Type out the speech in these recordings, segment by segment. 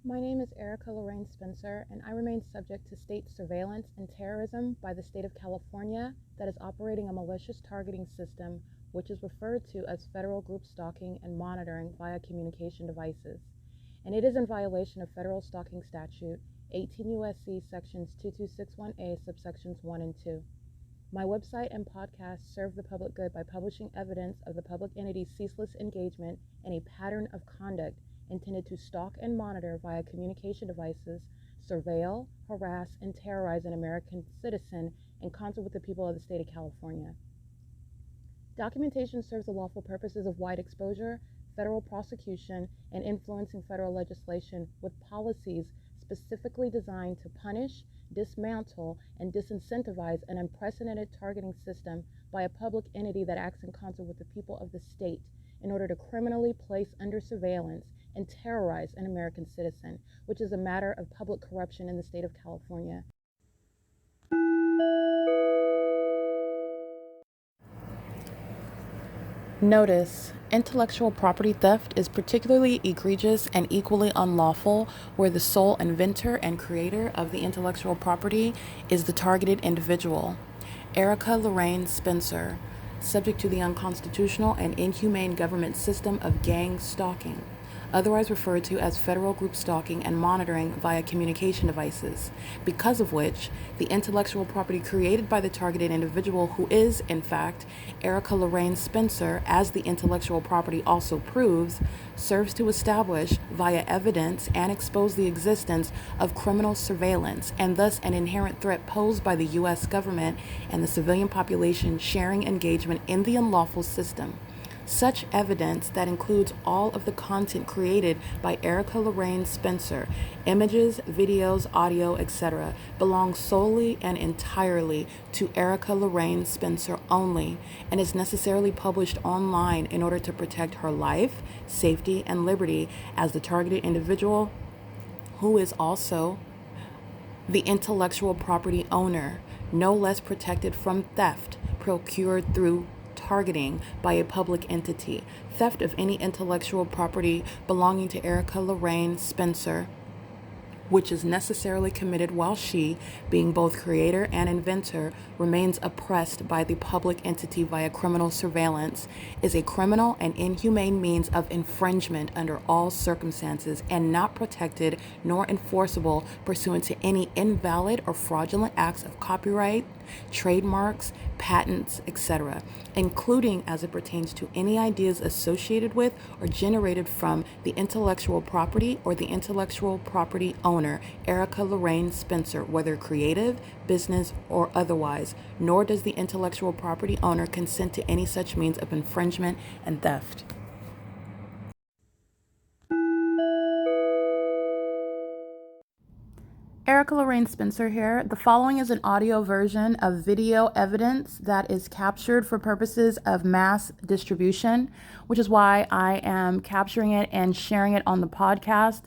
My name is Erica Lorraine Spencer, and I remain subject to state surveillance and terrorism by the state of California that is operating a malicious targeting system, which is referred to as federal group stalking and monitoring via communication devices. And it is in violation of federal stalking statute 18 U.S.C. sections 2261A subsections 1 and 2. My website and podcast serve the public good by publishing evidence of the public entity's ceaseless engagement in a pattern of conduct intended to stalk and monitor via communication devices, surveil, harass, and terrorize an American citizen in concert with the people of the state of California. Documentation serves the lawful purposes of wide exposure, federal prosecution, and influencing federal legislation with policies specifically designed to punish, dismantle, and disincentivize an unprecedented targeting system by a public entity that acts in concert with the people of the state in order to criminally place under surveillance and terrorize an American citizen, which is a matter of public corruption in the state of California. Notice: intellectual property theft is particularly egregious and equally unlawful where the sole inventor and creator of the intellectual property is the targeted individual. Erica Lorraine Spencer, subject to the unconstitutional and inhumane government system of gang stalking, otherwise referred to as federal group stalking and monitoring via communication devices, because of which the intellectual property created by the targeted individual, who is, in fact, Erica Lorraine Spencer, as the intellectual property also proves, serves to establish via evidence and expose the existence of criminal surveillance and thus an inherent threat posed by the U.S. government and the civilian population sharing engagement in the unlawful system. Such evidence, that includes all of the content created by Erica Lorraine Spencer, images, videos, audio, etc., belongs solely and entirely to Erica Lorraine Spencer only and is necessarily published online in order to protect her life, safety, and liberty as the targeted individual, who is also the intellectual property owner, no less protected from theft procured through targeting by a public entity. Theft of any intellectual property belonging to Erica Lorraine Spencer, which is necessarily committed while she, being both creator and inventor, remains oppressed by the public entity via criminal surveillance, is a criminal and inhumane means of infringement under all circumstances and not protected nor enforceable pursuant to any invalid or fraudulent acts of copyright, trademarks, patents, etc., including as it pertains to any ideas associated with or generated from the intellectual property or the intellectual property owner, Erica Lorraine Spencer, whether creative, business, or otherwise, nor does the intellectual property owner consent to any such means of infringement and theft. Erica Lorraine Spencer here. The following is an audio version of video evidence that is captured for purposes of mass distribution, which is why I am capturing it and sharing it on the podcast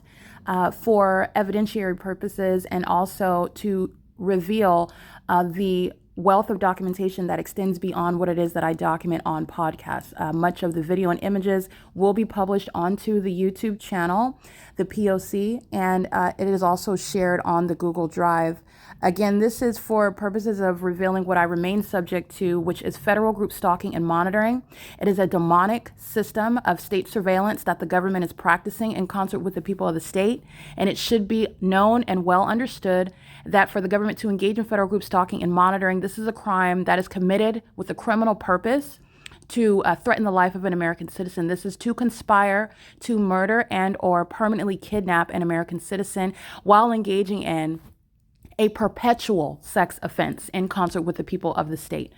for evidentiary purposes and also to reveal the wealth of documentation that extends beyond what it is that I document on podcasts. Much of the video and images will be published onto the YouTube channel, the P.O.C, and it is also shared on the Google Drive. Again, this is for purposes of revealing what I remain subject to, which is federal group stalking and monitoring. It is a demonic system of state surveillance that the government is practicing in concert with the people of the state, and it should be known and well understood that for the government to engage in federal group stalking and monitoring, this is a crime that is committed with a criminal purpose to threaten the life of an American citizen. This is to conspire to murder and or permanently kidnap an American citizen while engaging in a perpetual sex offense in concert with the people of the state.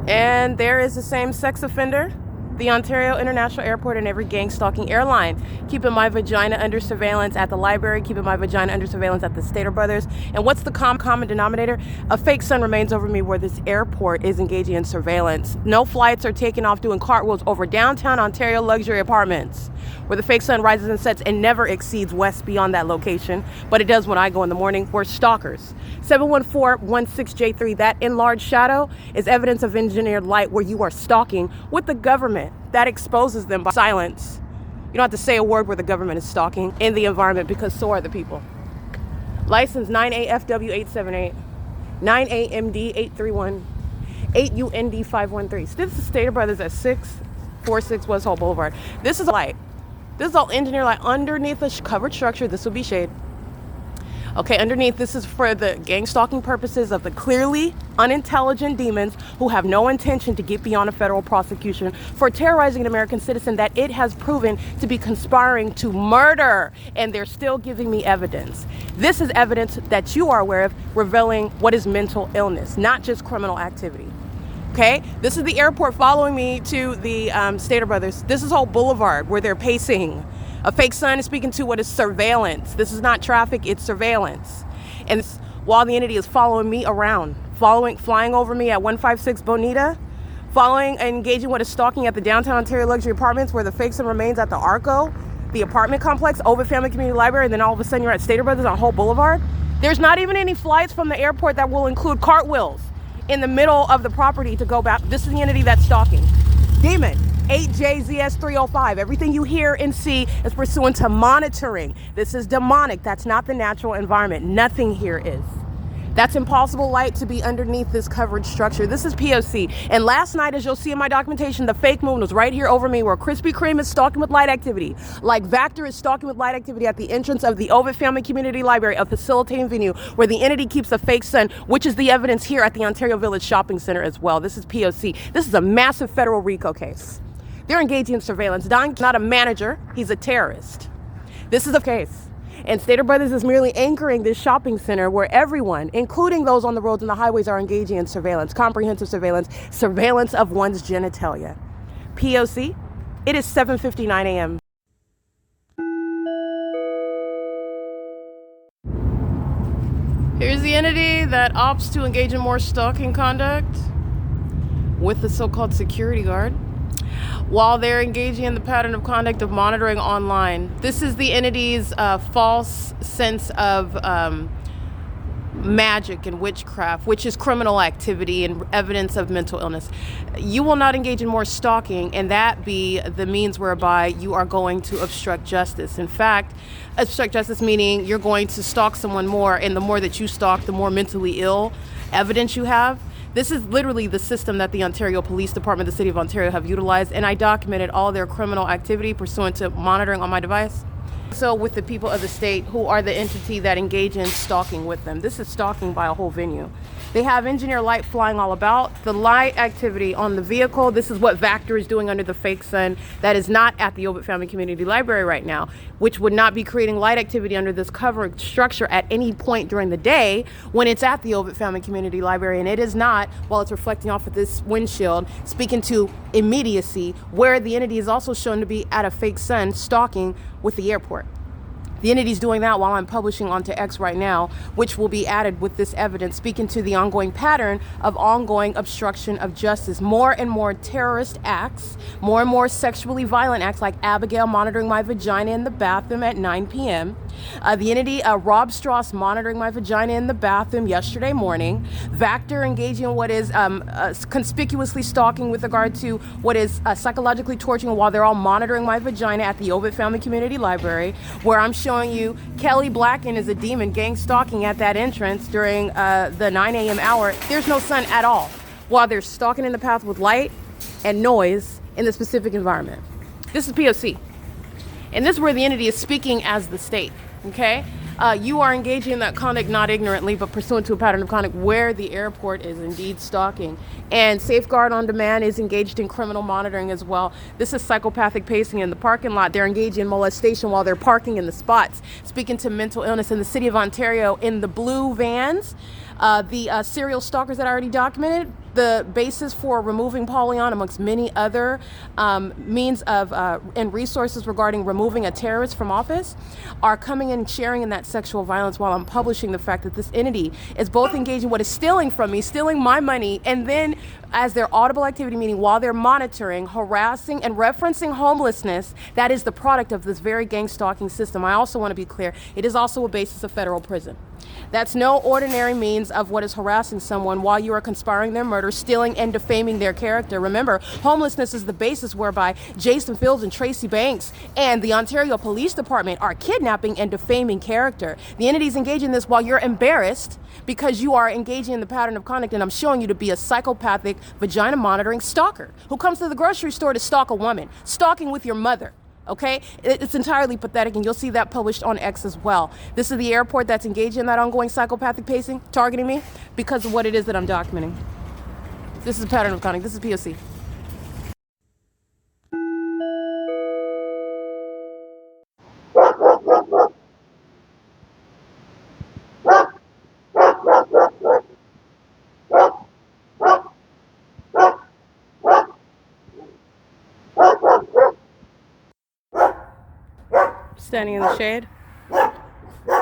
And there is the same sex offender, the Ontario International Airport, and every gang stalking airline. Keeping my vagina under surveillance at the library, keeping my vagina under surveillance at the Stater Brothers. And what's the common denominator? A fake sun remains over me where this airport is engaging in surveillance. No flights are taking off doing cartwheels over downtown Ontario luxury apartments, where the fake sun rises and sets and never exceeds west beyond that location, but it does when I go in the morning. We're stalkers. 71416J3, that enlarged shadow is evidence of engineered light where you are stalking with the government. environment. That exposes them by silence. You don't have to say a word where the government is stalking in the environment, because so are the people. License 9AFW878, 9AMD831, 8UND513. This is Stater Brothers at 646 West Holt Boulevard. This is light. This is all engineered light underneath a covered structure. This will be shade. Okay, underneath, this is for the gang stalking purposes of the clearly unintelligent demons who have no intention to get beyond a federal prosecution for terrorizing an American citizen that it has proven to be conspiring to murder, and they're still giving me evidence. This is evidence that you are aware of, revealing what is mental illness, not just criminal activity. Okay, this is the airport following me to the Stater Brothers. This is Holt Boulevard where they're pacing. A fake sign is speaking to what is surveillance. This is not traffic, it's surveillance. And while the entity is following me around, flying over me at 156 Bonita, following and engaging what is stalking at the downtown Ontario luxury apartments where the fake sign remains at the ARCO, the apartment complex, OVITT Family Community Library, and then all of a sudden you're at Stater Brothers on Holt Boulevard. There's not even any flights from the airport that will include cartwheels in the middle of the property to go back. This is the entity that's stalking. Demon. 8JZS305. Everything you hear and see is pursuant to monitoring. This is demonic. That's not the natural environment. Nothing here is. That's impossible light to be underneath this covered structure. This is P.O.C. And last night, as you'll see in my documentation, the fake moon was right here over me where Krispy Kreme is stalking with light activity. Like Vector is stalking with light activity at the entrance of the OVITT Family Community Library, a facilitating venue where the entity keeps a fake sun, which is the evidence here at the Ontario Village Shopping Center as well. This is P.O.C. This is a massive federal RICO case. They're engaging in surveillance. Don's not a manager, he's a terrorist. This is a case. And Stater Brothers is merely anchoring this shopping center where everyone, including those on the roads and the highways, are engaging in surveillance, comprehensive surveillance, surveillance of one's genitalia. P.O.C., it is 7:59 a.m. Here's the entity that opts to engage in more stalking conduct with the so-called security guard while they're engaging in the pattern of conduct of monitoring online. This is the entity's false sense of magic and witchcraft, which is criminal activity and evidence of mental illness. You will not engage in more stalking and that be the means whereby you are going to obstruct justice. In fact, obstruct justice meaning you're going to stalk someone more, and the more that you stalk, the more mentally ill evidence you have. This is literally the system that the Ontario Police Department, the City of Ontario, have utilized, and I documented all their criminal activity pursuant to monitoring on my device. So with the people of the state who are the entity that engage in stalking with them. This is stalking by a whole venue. They have engineer light flying all about. The light activity on the vehicle, this is what Vector is doing under the fake sun. That is not at the OVITT Family Community Library right now, which would not be creating light activity under this covered structure at any point during the day when it's at the OVITT Family Community Library, and it is not while it's reflecting off of this windshield, speaking to immediacy, where the entity is also shown to be at a fake sun stalking with the airport. The entity's doing that while I'm publishing onto X right now, which will be added with this evidence, speaking to the ongoing pattern of ongoing obstruction of justice. More and more terrorist acts, more and more sexually violent acts, like Abigail monitoring my vagina in the bathroom at 9 p.m. The entity, Rob Strauss, monitoring my vagina in the bathroom yesterday morning. Vector engaging in what is conspicuously stalking with regard to what is psychologically torturing while they're all monitoring my vagina at the OVITT Family Community Library, where I'm showing you Kelly Blacken is a demon gang stalking at that entrance during the 9 a.m. hour. There's no sun at all while they're stalking in the path with light and noise in the specific environment. This is P.O.C. And this is where the entity is speaking as the state, okay? You are engaging in that conduct not ignorantly, but pursuant to a pattern of conduct where the airport is indeed stalking. And Safeguard on Demand is engaged in criminal monitoring as well. This is psychopathic pacing in the parking lot. They're engaged in molestation while they're parking in the spots. Speaking to mental illness in the City of Ontario in the blue vans. The serial stalkers that I already documented, the basis for removing Polyon, amongst many other means of and resources regarding removing a terrorist from office, are coming in and sharing in that sexual violence while I'm publishing the fact that this entity is both engaging what is stealing from me, stealing my money, and then as their audible activity, meaning while they're monitoring, harassing, and referencing homelessness, that is the product of this very gang stalking system. I also want to be clear, it is also a basis of federal prison. That's no ordinary means of what is harassing someone while you are conspiring their murder, stealing and defaming their character. Remember, homelessness is the basis whereby Jason Fields and Tracy Banks and the Ontario Police Department are kidnapping and defaming character. The entities engage in this while you're embarrassed because you are engaging in the pattern of conduct, and I'm showing you to be a psychopathic, vagina monitoring stalker who comes to the grocery store to stalk a woman, stalking with your mother. Okay, it's entirely pathetic, and you'll see that published on X as well. This is the airport that's engaged in that ongoing psychopathic pacing, targeting me because of what it is that I'm documenting. This is a pattern of conduct. This is P.O.C. Standing in the shade,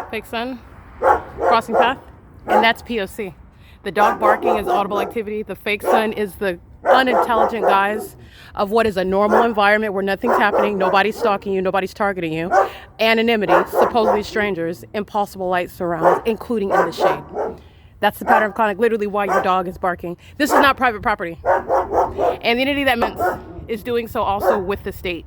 fake sun, crossing path, and that's P.O.C. The dog barking is audible activity. The fake sun is the unintelligent guise of what is a normal environment where nothing's happening, nobody's stalking you, nobody's targeting you. Anonymity, supposedly strangers, impossible light surrounds, including in the shade. That's the pattern of conduct, literally why your dog is barking. This is not private property. And the entity that meant is doing so also with the state.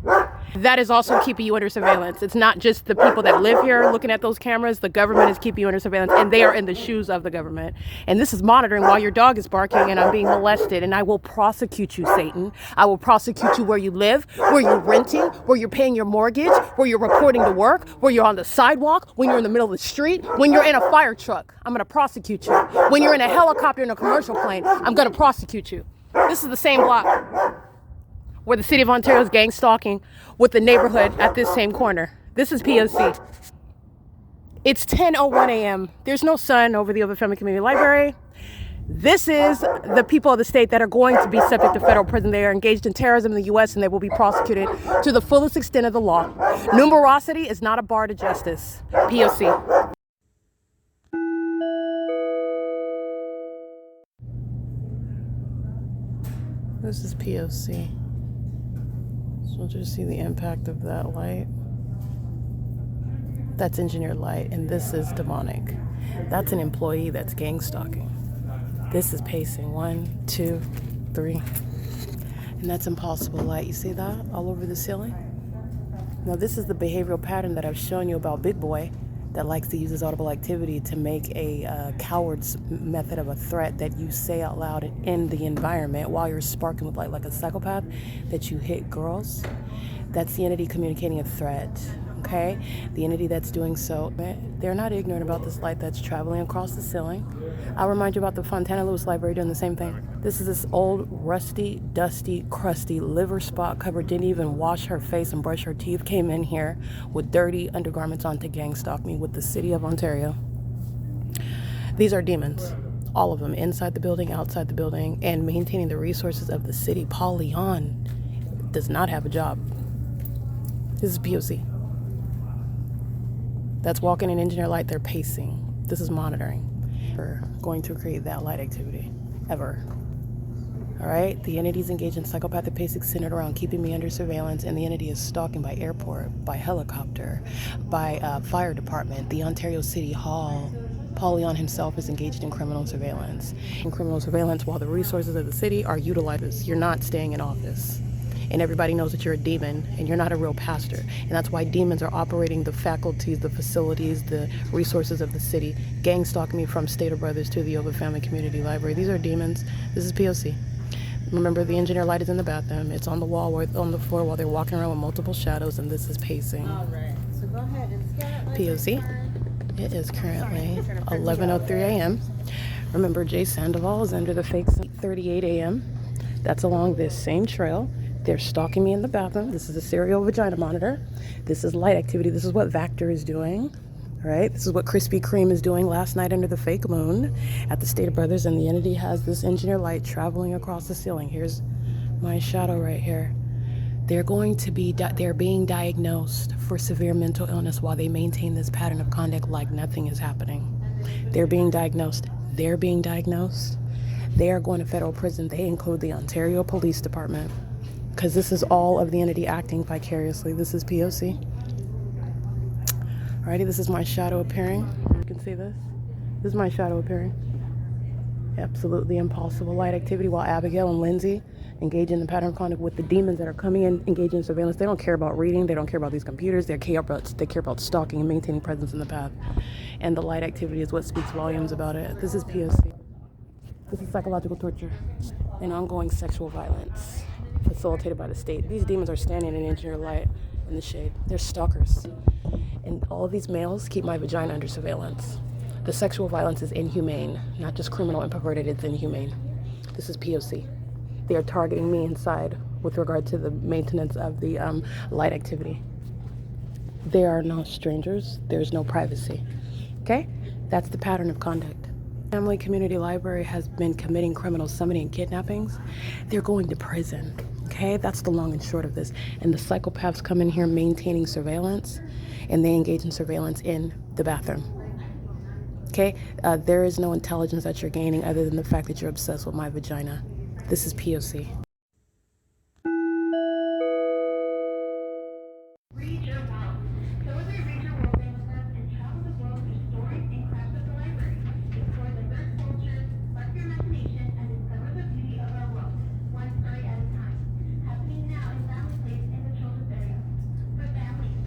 That is also keeping you under surveillance. It's not just the people that live here looking at those cameras. The government is keeping you under surveillance, and they are in the shoes of the government. And this is monitoring while your dog is barking and I'm being molested, and I will prosecute you, Satan. I will prosecute you where you live, where you're renting, where you're paying your mortgage, where you're reporting to work, where you're on the sidewalk, when you're in the middle of the street, when you're in a fire truck. I'm going to prosecute you. When you're in a helicopter in a commercial plane, I'm going to prosecute you. This is the same block where the city of Ontario is gang stalking with the neighborhood at this same corner. This is P.O.C. It's 10:01 a.m. There's no sun over the OVITT Family Community Library. This is the people of the state that are going to be subject to federal prison. They are engaged in terrorism in the U.S. and they will be prosecuted to the fullest extent of the law. Numerosity is not a bar to justice. P.O.C. This is P.O.C. So we'll just see the impact of that light. That's engineered light, and this is demonic. That's an employee that's gang stalking. This is pacing 1, 2, 3. And that's impossible light. You see that all over the ceiling? Now this is the behavioral pattern that I've shown you about Big Boy that likes to use his audible activity to make a coward's method of a threat that you say out loud in the environment while you're sparking with light like a psychopath, that you hit girls. That's the entity communicating a threat. Okay, the entity that's doing so, they're not ignorant about this light that's traveling across the ceiling. I'll remind you about the Fontana Lewis Library doing the same thing. This is this old, rusty, dusty, crusty, liver spot covered, didn't even wash her face and brush her teeth, came in here with dirty undergarments on to gang stalk me with the city of Ontario. These are demons, all of them, inside the building, outside the building, and maintaining the resources of the city. Paul Leon does not have a job. This is P.O.C. That's walking in engineer light, they're pacing. This is monitoring. We're going to create that light activity, ever. All right, the entity's engaged in psychopathic pacing centered around keeping me under surveillance, and the entity is stalking by airport, by helicopter, by fire department, the Ontario City Hall. Paul Leon himself is engaged in criminal surveillance. In criminal surveillance while the resources of the city are utilized. You're not staying in office. And everybody knows that you're a demon and you're not a real pastor. And that's why demons are operating the faculties, the facilities, the resources of the city, gang stalking me from Stater Brothers to the OVITT Family Community Library. These are demons. This is P.O.C. Remember, the engineer light is in the bathroom. It's on the wall, on the floor while they're walking around with multiple shadows, and this is pacing. All right. So go ahead and scan it. P.O.C. It is currently 11:03 a.m. Remember, Jay Sandoval is under the fake 38 a.m. That's along this same trail. They're stalking me in the bathroom. This is a serial vagina monitor. This is light activity. This is what Vactor is doing. All right. This is what Krispy Kreme is doing last night under the fake moon at the Stater Brothers. And the entity has this engineer light traveling across the ceiling. Here's my shadow right here. They're being diagnosed for severe mental illness while they maintain this pattern of conduct like nothing is happening. They're being diagnosed. They're being diagnosed. They are going to federal prison. They include the Ontario Police Department, because this is all of the entity acting vicariously. This is P.O.C. Alrighty, this is my shadow appearing. You can see this. This is my shadow appearing. Absolutely impossible light activity while Abigail and Lindsay engage in the pattern of conduct with the demons that are coming in, engage in surveillance. They don't care about reading. They don't care about these computers. They care about stalking and maintaining presence in the path. And the light activity is what speaks volumes about it. This is P.O.C. This is psychological torture and ongoing sexual violence facilitated by the state. These demons are standing in engineer light in the shade. They're stalkers. And all of these males keep my vagina under surveillance. The sexual violence is inhumane, not just criminal and perverted, it's inhumane. This is P.O.C. They are targeting me inside with regard to the maintenance of the light activity. They are no strangers. There's no privacy. Okay? That's the pattern of conduct. Family Community Library has been committing criminal summoning and kidnappings. They're going to prison. Okay? That's the long and short of this. And the psychopaths come in here maintaining surveillance, and they engage in surveillance in the bathroom. Okay? There is no intelligence that you're gaining other than the fact that you're obsessed with my vagina. This is P.O.C. Read your world. Celebrate Read Your World Day with us and travel the world through stories and crafts of the library. Explore diverse cultures, spark your imagination, and discover the beauty of our world, one story at a time. Happening now in Family Place in the children's area. For families,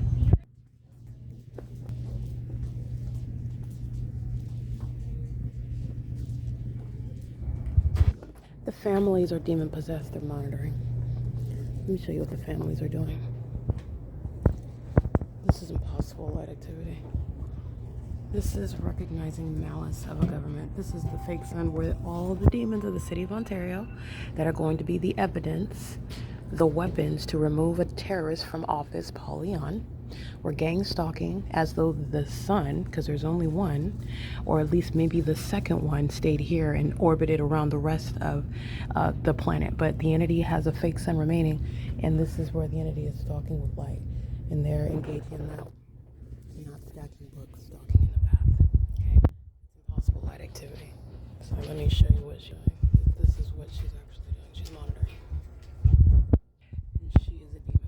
The families are demon possessed. They're monitoring. Let me show you what the families are doing. This is impossible light activity. This is recognizing malice of a government. This is the fake sun where all the demons of the city of Ontario that are going to be the evidence, the weapons to remove a terrorist from office, Paul Leon. We're gang stalking as though the sun, because there's only one, or at least maybe the second one, stayed here and orbited around the rest of the planet. But the entity has a fake sun remaining, and this is where the entity is stalking with light, and they're engaging in that, not stacking books, stalking in the path. Okay, it's impossible light activity. So let me show you what she's doing. This is what she's actually doing. She's monitoring. She is a demon,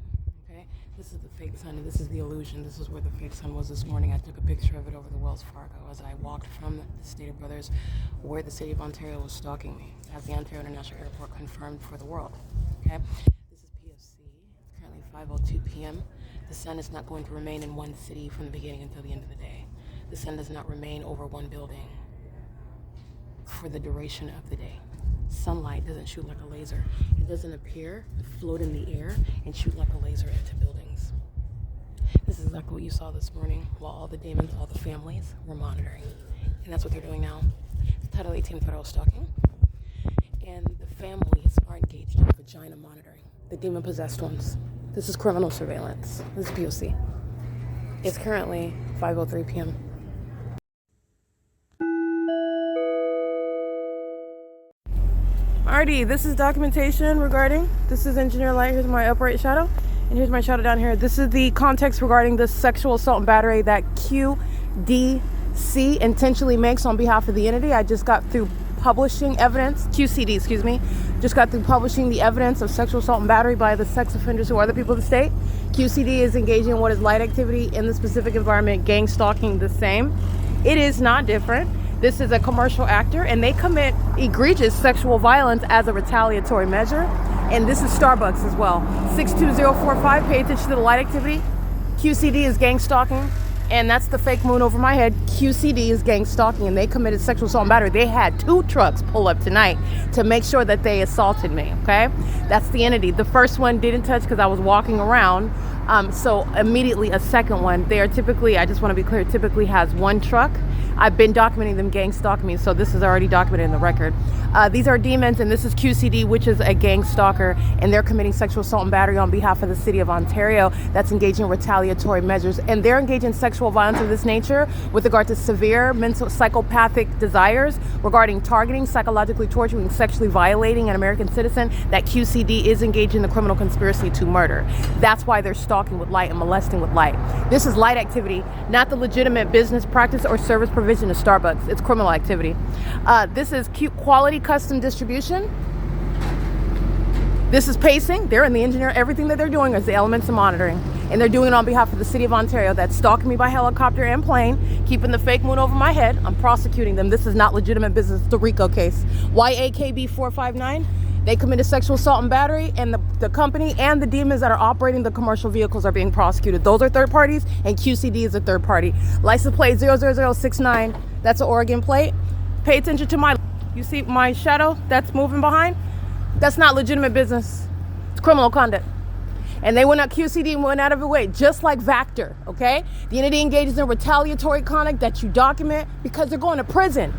okay? This is the fake sun, and this is the illusion. This is where the fake sun was this morning. I took a picture of it over the Wells Fargo as I walked from the Stater Brothers, where the city of Ontario was stalking me, as the Ontario International Airport confirmed for the world, okay? This is P.O.C. It's currently 5:02 p.m. The sun is not going to remain in one city from the beginning until the end of the day. The sun does not remain over one building for the duration of the day. Sunlight doesn't shoot like a laser. It doesn't appear, float in the air, and shoot like a laser into buildings. This is exactly what you saw this morning while all the demons, all the families were monitoring. And that's what they're doing now. It's Title 18 federal stalking. And the families are engaged in vagina monitoring. The demon-possessed ones. This is criminal surveillance. This is P.O.C. It's currently 5:03 p.m. Alrighty, this is documentation regarding, this is engineer light, here's my upright shadow, and here's my shadow down here. This is the context regarding the sexual assault and battery that QDC intentionally makes on behalf of the entity. I just got through publishing evidence, QCD, excuse me, just got through publishing the evidence of sexual assault and battery by the sex offenders who are the people of the state. QCD is engaging in what is light activity in the specific environment, gang stalking the same. It is not different. This is a commercial actor, and they commit egregious sexual violence as a retaliatory measure. And this is Starbucks as well. 62045, pay attention to the light activity. QCD is gang stalking, and that's the fake moon over my head. QCD is gang stalking, and they committed sexual assault and battery. They had 2 trucks pull up tonight to make sure that they assaulted me, okay? That's the entity. The first one didn't touch because I was walking around. So immediately a second one. They are typically, I just want to be clear, typically has 1 truck. I've been documenting them gang stalking me, so this is already documented in the record. These are demons, and this is QCD, which is a gang stalker, and they're committing sexual assault and battery on behalf of the city of Ontario that's engaging in retaliatory measures. And they're engaging in sexual violence of this nature with regard to severe mental psychopathic desires regarding targeting, psychologically torturing, sexually violating an American citizen. That QCD is engaged in the criminal conspiracy to murder. That's why they're stalking with light and molesting with light. This is light activity, not the legitimate business practice or service provision of Starbucks. It's criminal activity. This is quality custom distribution. This is pacing. They're in the engineer. Everything that they're doing is the elements of monitoring. And they're doing it on behalf of the city of Ontario that's stalking me by helicopter and plane, keeping the fake moon over my head. I'm prosecuting them. This is not legitimate business. It's the RICO case. YAKB 459. They committed sexual assault and battery, and the company and the demons that are operating the commercial vehicles are being prosecuted. Those are third parties, and QCD is a third party. License plate 00069. That's an Oregon plate. Pay attention to you see my shadow that's moving behind? That's not legitimate business. It's criminal conduct. And they went out, QCD went out of the way, just like Vector, okay? The entity engages in retaliatory conduct that you document because they're going to prison.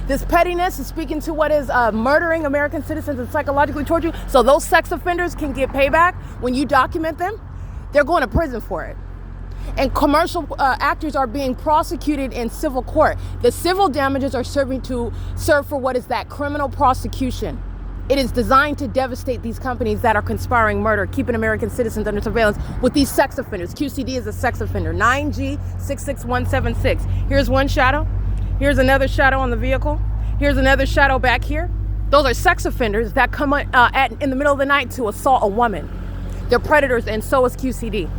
This pettiness is speaking to what is murdering American citizens and psychologically torturing. So those sex offenders can get payback when you document them. They're going to prison for it. And commercial actors are being prosecuted in civil court. The civil damages are serve for what is that criminal prosecution. It is designed to devastate these companies that are conspiring murder, keeping American citizens under surveillance with these sex offenders. QCD is a sex offender, 9G66176. Here's one shadow. Here's another shadow on the vehicle. Here's another shadow back here. Those are sex offenders that come in the middle of the night to assault a woman. They're predators, and so is QCD.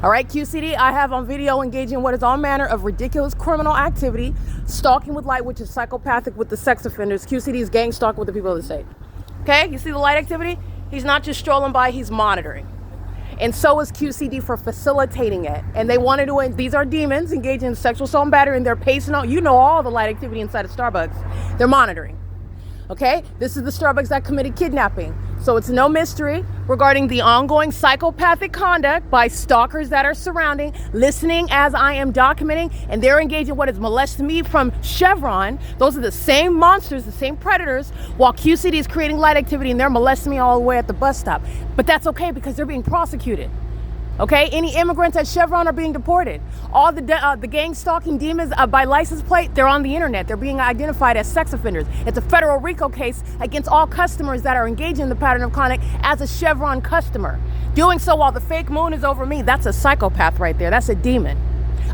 All right, QCD, I have on video engaging in what is all manner of ridiculous criminal activity, stalking with light, which is psychopathic with the sex offenders. QCD is gang stalking with the people of the state. Okay, you see the light activity? He's not just strolling by, he's monitoring. And so is QCD for facilitating it. And they wanted to, these are demons engaging in sexual assault and battery, and they're pacing out, you know, all the light activity inside of Starbucks. They're monitoring. Okay, this is the Starbucks that committed kidnapping. So it's no mystery regarding the ongoing psychopathic conduct by stalkers that are surrounding, listening as I am documenting, and they're engaging in what is molesting me from Chevron. Those are the same monsters, the same predators, while QCD is creating light activity and they're molesting me all the way at the bus stop. But that's okay because they're being prosecuted. Okay, any immigrants at Chevron are being deported. All the gang stalking demons by license plate, they're on the internet. They're being identified as sex offenders. It's a federal RICO case against all customers that are engaging in the pattern of conduct as a Chevron customer. Doing so while the fake moon is over me, that's a psychopath right there. That's a demon,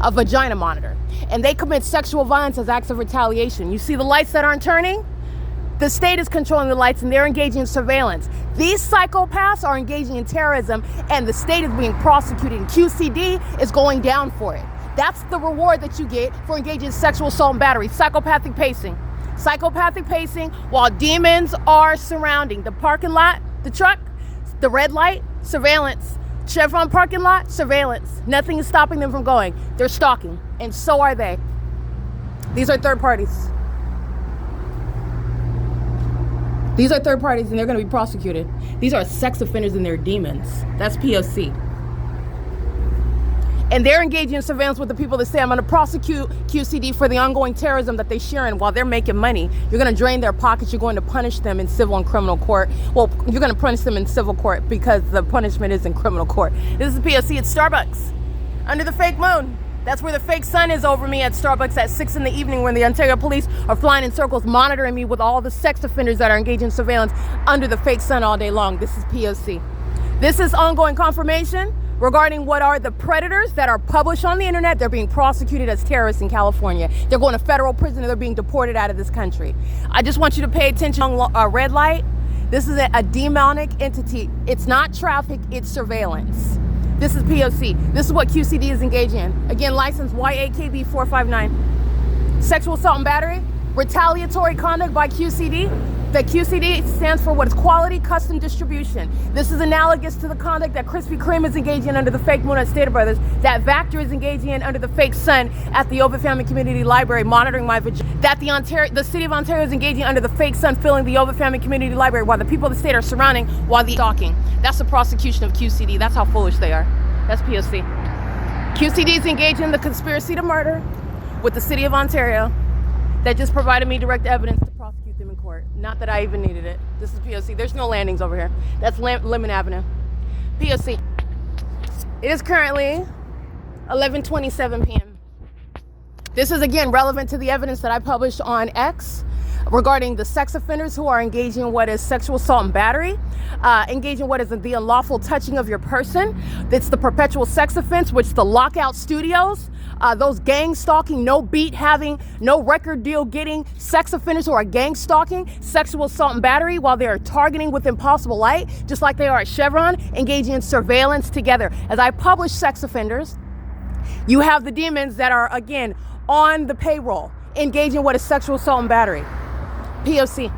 a vagina monitor. And they commit sexual violence as acts of retaliation. You see the lights that aren't turning? The state is controlling the lights and they're engaging in surveillance. These psychopaths are engaging in terrorism and the state is being prosecuted and QCD is going down for it. That's the reward that you get for engaging in sexual assault and battery. Psychopathic pacing. Psychopathic pacing while demons are surrounding the parking lot, the truck, the red light, surveillance. Chevron parking lot, surveillance. Nothing is stopping them from going. They're stalking, and so are they. These are third parties. These are third parties and they're going to be prosecuted. These are sex offenders and they're demons. That's P.O.C. And they're engaging in surveillance with the people that say, I'm going to prosecute QCD for the ongoing terrorism that they share in while they're making money. You're going to drain their pockets. You're going to punish them in civil and criminal court. Well, you're going to punish them in civil court because the punishment is in criminal court. This is P.O.C. at Starbucks under the fake moon. That's where the fake sun is over me at Starbucks at 6 in the evening when the Ontario police are flying in circles monitoring me with all the sex offenders that are engaged in surveillance under the fake sun all day long. This is P.O.C. This is ongoing confirmation regarding what are the predators that are published on the internet. They're being prosecuted as terrorists in California. They're going to federal prison and they're being deported out of this country. I just want you to pay attention on red light. This is a demonic entity. It's not traffic, it's surveillance. This is P.O.C. This is what QCD is engaging in. Again, license YAKB 459. Sexual assault and battery, retaliatory conduct by QCD. The QCD stands for what is quality custom distribution. This is analogous to the conduct that Krispy Kreme is engaging in under the fake moon at Stater Brothers, that Vector is engaging in under the fake sun at the OVITT Family Community Library, monitoring my vagina, that the city of Ontario is engaging under the fake sun, filling the OVITT Family Community Library while the people of the state are surrounding while the stalking. That's the prosecution of QCD. That's how foolish they are. That's P.O.C. QCD is engaging in the conspiracy to murder with the city of Ontario that just provided me direct evidence to prosecute them in court. Not that I even needed it. This is P.O.C. There's no landings over here. That's Lemon Avenue. P.O.C. It is currently 11:27 p.m. This is again relevant to the evidence that I published on X regarding the sex offenders who are engaging in what is sexual assault and battery, engaging in what is the unlawful touching of your person. It's the perpetual sex offense, which the Lockout Studios, those gang stalking, no beat having, no record deal getting sex offenders who are gang stalking, sexual assault and battery while they are targeting with impossible light, just like they are at Chevron, engaging in surveillance together. As I publish sex offenders, you have the demons that are, again, on the payroll, engaging in what is sexual assault and battery. P.O.C.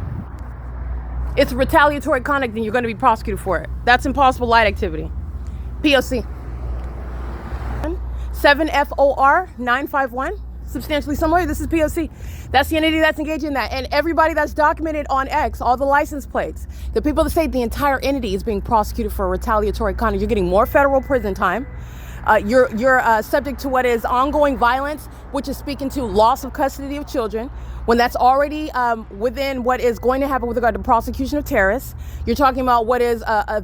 It's retaliatory conduct and you're going to be prosecuted for it. That's impossible light activity. P.O.C. 7FOR 951. Substantially similar. This is P.O.C. That's the entity that's engaged in that. And everybody that's documented on X, all the license plates, the people that say the entire entity is being prosecuted for retaliatory conduct, you're getting more federal prison time. You're subject to what is ongoing violence, which is speaking to loss of custody of children, when that's already within what is going to happen with regard to prosecution of terrorists. You're talking about what is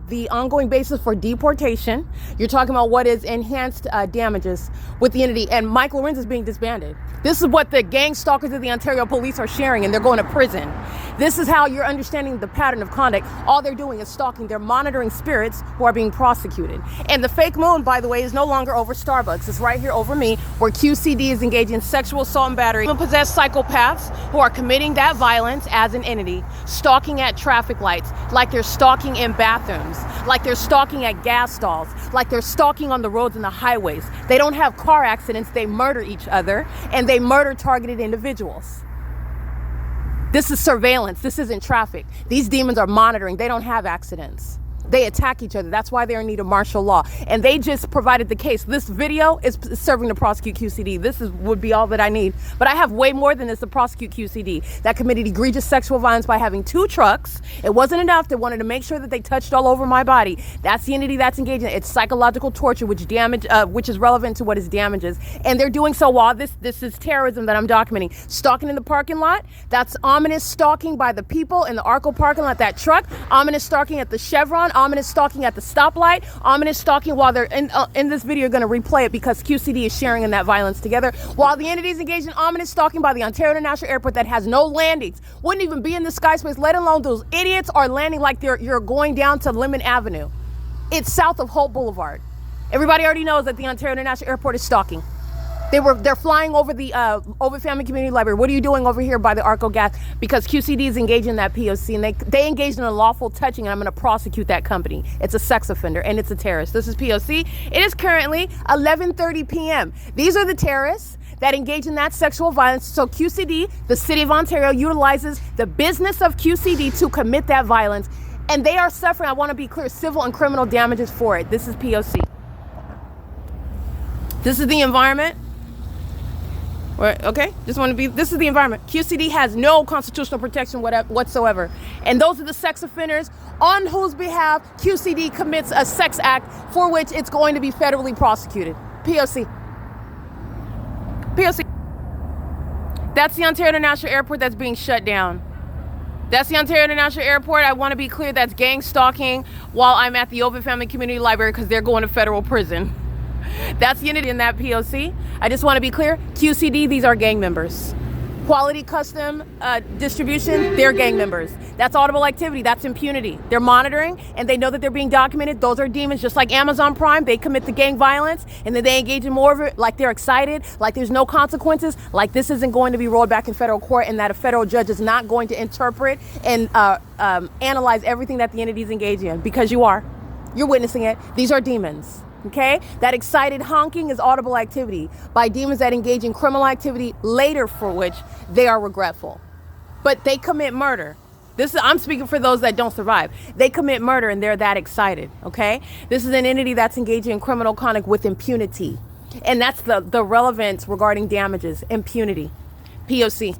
the ongoing basis for deportation. You're talking about what is enhanced damages with the entity. And Mike LORENZ is being disbanded. This is what the gang stalkers of the Ontario police are sharing, and they're going to prison. This is how you're understanding the pattern of conduct. All they're doing is stalking. They're monitoring spirits who are being prosecuted. And the fake moon, by the way, is no longer over Starbucks. It's right here over me, where QCD is engaging in sexual assault and battery. Possessed psychopaths who are committing that violence as an entity, stalking at traffic lights, like they're stalking in bathrooms, like they're stalking at gas stalls, like they're stalking on the roads and the highways. They don't have car accidents. They murder each other, and they murder targeted individuals. This is surveillance. This isn't traffic. These demons are monitoring. They don't have accidents. They attack each other. That's why they're in need of martial law. And they just provided the case. This video is serving to prosecute QCD. This would be all that I need. But I have way more than this to prosecute QCD. That committed egregious sexual violence by having 2 trucks. It wasn't enough. They wanted to make sure that they touched all over my body. That's the entity that's engaging. It's psychological torture, which is relevant to what is damages. And they're doing so while this is terrorism that I'm documenting. Stalking in the parking lot. That's ominous stalking by the people in the ARCO parking lot. That truck. Ominous stalking at the Chevron. Ominous stalking at the stoplight, ominous stalking while they're in this video. You're going to replay it because QCD is sharing in that violence together, while the entities engaged in ominous stalking by the Ontario International Airport that has no landings, wouldn't even be in the sky space, let alone those idiots are landing like you're going down to Lemon Avenue. It's south of Holt Boulevard. Everybody already knows that the Ontario International Airport is stalking. They're flying over the OVITT Family Community Library. What are you doing over here by the ARCO gas? Because QCD is engaged in that P.O.C. and they engaged in a lawful touching, and I'm going to prosecute that company. It's a sex offender and it's a terrorist. This is P.O.C. It is currently 11:30 p.m. These are the terrorists that engage in that sexual violence. So QCD, the City of Ontario, utilizes the business of QCD to commit that violence, and they are suffering, I want to be clear, civil and criminal damages for it. This is P.O.C. This is the environment. Okay, this is the environment. QCD has no constitutional protection whatsoever. And those are the sex offenders on whose behalf QCD commits a sex act for which it's going to be federally prosecuted. P.O.C. P.O.C. That's the Ontario International Airport that's being shut down. That's the Ontario International Airport. I want to be clear, that's gang stalking while I'm at the OVITT Family Community Library because they're going to federal prison. That's the entity in that P.O.C. I just want to be clear, QCD, these are gang members. Quality Custom Distribution, they're gang members. That's audible activity, that's impunity. They're monitoring and they know that they're being documented. Those are demons, just like Amazon Prime. They commit the gang violence and then they engage in more of it, like they're excited, like there's no consequences, like this isn't going to be rolled back in federal court and that a federal judge is not going to interpret and analyze everything that the entity is engaging in, because you're witnessing it. These are demons. Okay, that excited honking is audible activity by demons that engage in criminal activity later, for which they are regretful. But they commit murder. I'm speaking for those that don't survive. They commit murder and they're that excited. Okay, this is an entity that's engaging in criminal conduct with impunity, and that's the relevance regarding damages. Impunity. P.O.C.